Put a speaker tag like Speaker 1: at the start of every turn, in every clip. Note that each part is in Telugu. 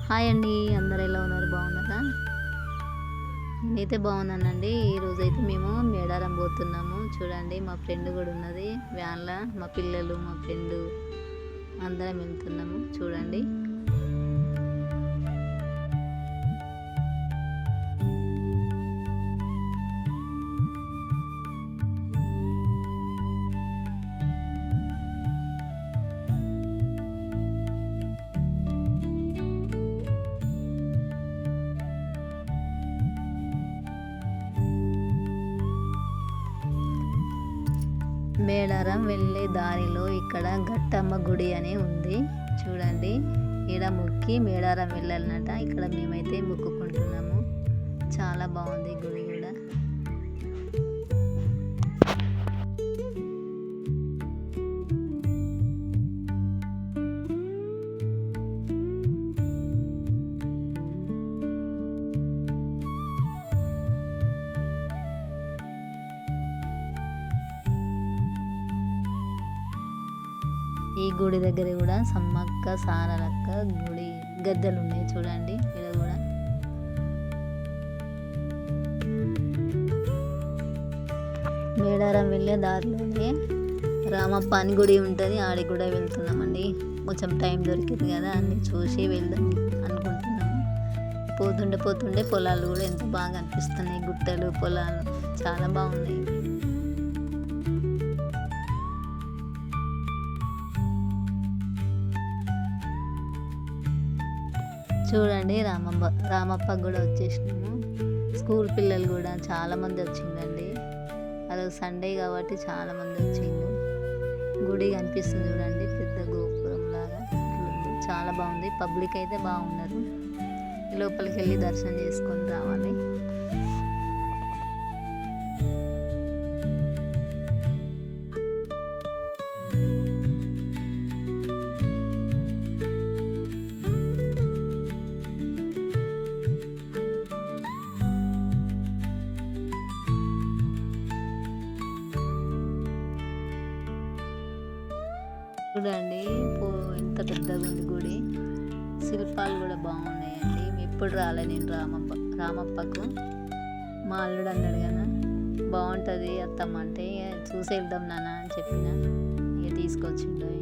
Speaker 1: హాయ్ అండి. అందరూ ఎలా ఉన్నారు? బాగున్నారా? నేనైతే బాగున్నానండి. ఈరోజైతే మేము మేడారం పోతున్నాము. చూడండి, మా ఫ్రెండ్ కూడా ఉన్నది వ్యాన్లో. మా పిల్లలు, మా ఫ్రెండు అందరం వెళ్తున్నాము. చూడండి. మేడారం వెళ్ళే దారిలో ఇక్కడ గట్టమ్మ గుడి అని ఉంది. చూడండి, ఈడ మొక్కి మేడారం వెళ్ళాలన్నట. ఇక్కడ మేమైతే మొక్కుకుంటున్నాము. చాలా బాగుంది గుడి కూడా. ఈ గుడి దగ్గర కూడా సమ్మక్క సారలక్క గుడి గద్దెలు ఉన్నాయి. చూడండి, ఇక్కడ కూడా మేడారం వెళ్ళే దారిలోనే రామప్ప అని గుడి ఉంటుంది. ఆడికి కూడా వెళ్తున్నామండి. కొంచెం టైం దొరికింది కదా, అన్ని చూసి వెళ్దాం అనుకుంటున్నాము. పోతుండే పొలాలు కూడా ఎంత బాగా అనిపిస్తున్నాయి. గుట్టలు, పొలాలు చాలా బాగున్నాయి. చూడండి, రామప్ప కూడా వచ్చేసినాము. స్కూల్ పిల్లలు కూడా చాలామంది వచ్చిందండి. అదొక సండే కాబట్టి చాలామంది వచ్చిండు. గుడి కనిపిస్తుంది చూడండి, పెద్ద గోపురం లాగా చాలా బాగుంది. పబ్లిక్ అయితే బాగున్నారు. లోపలికి వెళ్ళి దర్శనం చేసుకొని రావాలి. చూడండి, ఎంత పెద్దగా ఉంది గుడి. శిల్పాలు కూడా బాగున్నాయండి. ఎప్పుడు రాలే నేను రామప్పకు. మా అల్లుడు అన్నాడు కదా, బాగుంటుంది అత్తమ్మ అంటే, చూసి వెళ్దాం నాన్న అని చెప్పిన. ఇక తీసుకొచ్చిండు ఆయన.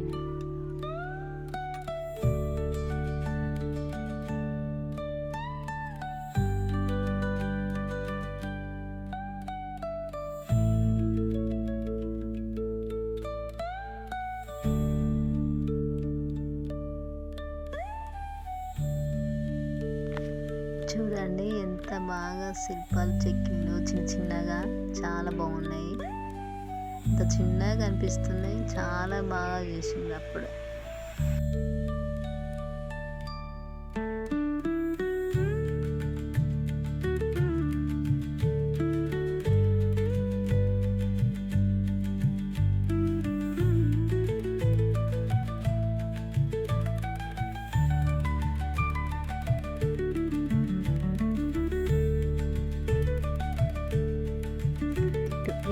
Speaker 1: చూడండి, ఎంత బాగా శిల్పాలు చెక్కిందో చిన్నగా. చాలా బాగున్నాయి. ఇంత చిన్నగా కనిపిస్తుంది. చాలా బాగా చేసింది అప్పుడు.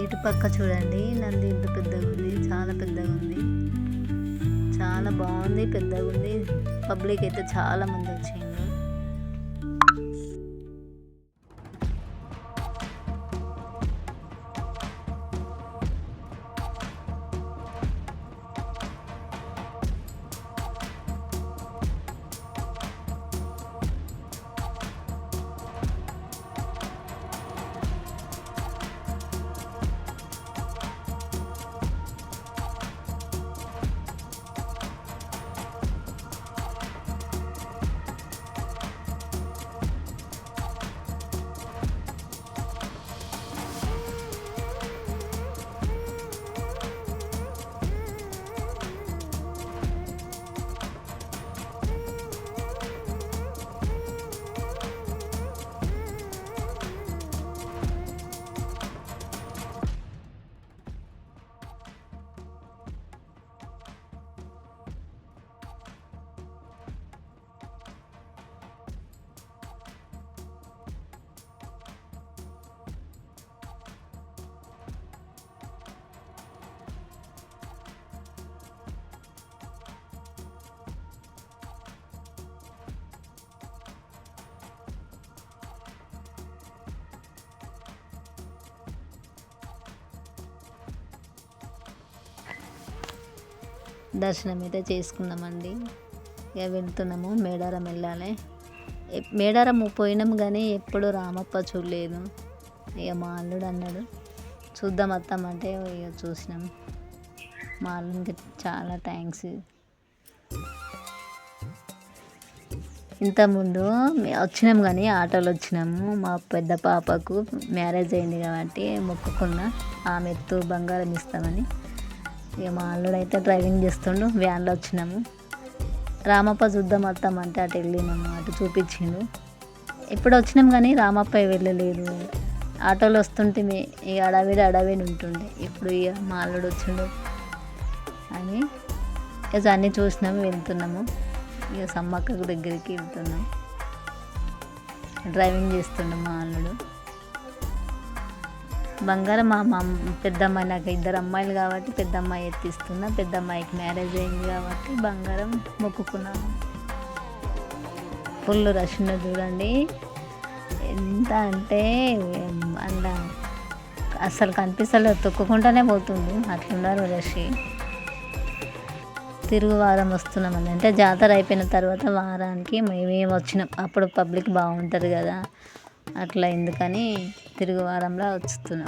Speaker 1: ఇటు పక్క చూడండి, నంది ఎంత పెద్దగా ఉంది. చాలా పెద్దగా ఉంది. చాలా బాగుంది, పెద్దగా ఉంది. పబ్లిక్ అయితే చాలా మంది వచ్చిండ్రు. దర్శనం అయితే చేసుకున్నామండి. ఇక వెళ్తున్నాము, మేడారం వెళ్ళాలి. మేడారం పోయినాము కానీ ఎప్పుడు రామప్ప చూడలేదు. ఇక మా అల్లుడు అన్నాడు చూద్దాం వస్తామంటే ఇక చూసినాం. మా అల్లుడికి చాలా థ్యాంక్స్. ఇంతకుముందు వచ్చినాం కానీ ఆటోలో వచ్చినాము. మా పెద్ద పాపకు మ్యారేజ్ అయింది కాబట్టి మొక్కుకున్న ఆమె ఎత్తు బంగారం ఇస్తామని. ఇక మా అల్లుడు అయితే డ్రైవింగ్ చేస్తుండు, వ్యాన్లో వచ్చినాము. రామప్ప చూద్దాం వస్తామంటే అటు వెళ్ళినాము, అటు చూపించిండు. ఇప్పుడు వచ్చినాం కానీ రామప్ప వెళ్ళలేదు. ఆటోలో వస్తుంటే ఇక అడవిడి ఉంటుండే. ఇప్పుడు ఇక మా అల్లుడు వచ్చిండు అని ఇక అన్నీ చూసినాము, వెళ్తున్నాము. ఇక సమ్మక్క దగ్గరికి వెళ్తున్నాం. డ్రైవింగ్ చేస్తుండే మా అల్లుడు. బంగారం మా పెద్దమ్మాయి, నాకు 2 అమ్మాయిలు కాబట్టి పెద్ద అమ్మాయి ఎత్తిస్తున్నా. పెద్ద అమ్మాయికి మ్యారేజ్ అయింది కాబట్టి బంగారం మొక్కుకున్నాను. ఫుల్ రష్ ఉన్నది చూడండి. ఎంత అంటే అంత అస్సలు కనిపిస్తలేదు, తొక్కుకుంటూనే పోతుంది, అట్లున్నారు రష్. తిరుగు వారం వస్తున్నామండి, అంటే జాతర అయిపోయిన తర్వాత వారానికి మేము వచ్చినాం. అప్పుడు పబ్లిక్ బాగుంటుంది కదా, అట్లా ఎందుకని తిరుగు వారంలో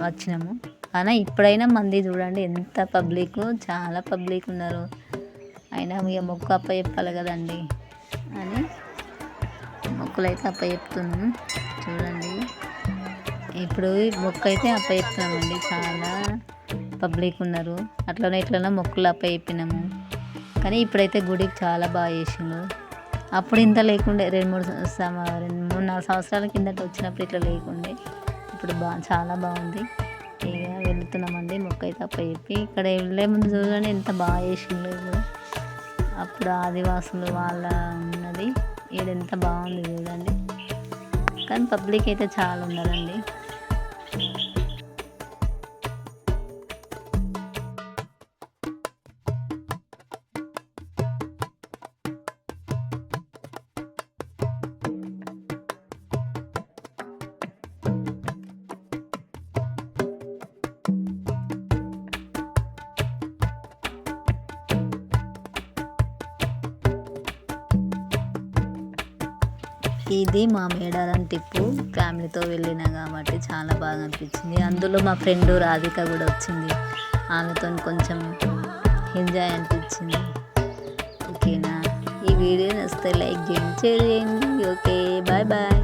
Speaker 1: వచ్చినాము. కానీ ఇప్పుడైనా మంది చూడండి ఎంత పబ్లిక్, చాలా పబ్లిక్ ఉన్నారు. అయినా ఇక మొక్కు అప్ప చెప్పాలి కదండి అని మొక్కులు అయితే అప్ప చెప్తున్నాము. చూడండి ఇప్పుడు మొక్కు అయితే అప్ప చెప్తున్నామండి. చాలా పబ్లిక్ ఉన్నారు. అట్లనే ఇట్లనే మొక్కులు అప్ప చెప్పినాము. కానీ ఇప్పుడైతే గుడికి చాలా బాగా చేసిండు. అప్పుడు ఇంత లేకుండే, 2-3-4 సంవత్సరాల కిందట వచ్చినప్పుడు ఇట్లా లేకుండే. ఇప్పుడు చాలా బాగుంది. ఇక వెళ్తున్నామండి మొక్కు అయితే అప్ప చెప్పి. ఇక్కడ వెళ్ళే ముందు చూడండి ఎంత బాగా చేసిండు. ఇప్పుడు అప్పుడు ఆదివాసులు వాళ్ళ ఉన్నది, ఈడెంత బాగుంది చూడండి. కానీ పబ్లిక్ అయితే చాలా ఉన్నారండి. ఇది మా మేడారం ట్రిప్పు, ఫ్యామిలీతో వెళ్ళినా కాబట్టి చాలా బాగా అనిపించింది. అందులో మా ఫ్రెండ్ రాధిక కూడా వచ్చింది, ఆమెతో కొంచెం ఎంజాయ్ అనిపించింది. ఓకేనా, ఈ వీడియో నచ్చితే లైక్ చేయండి, షేర్ చేయండి. Okay, bye bye.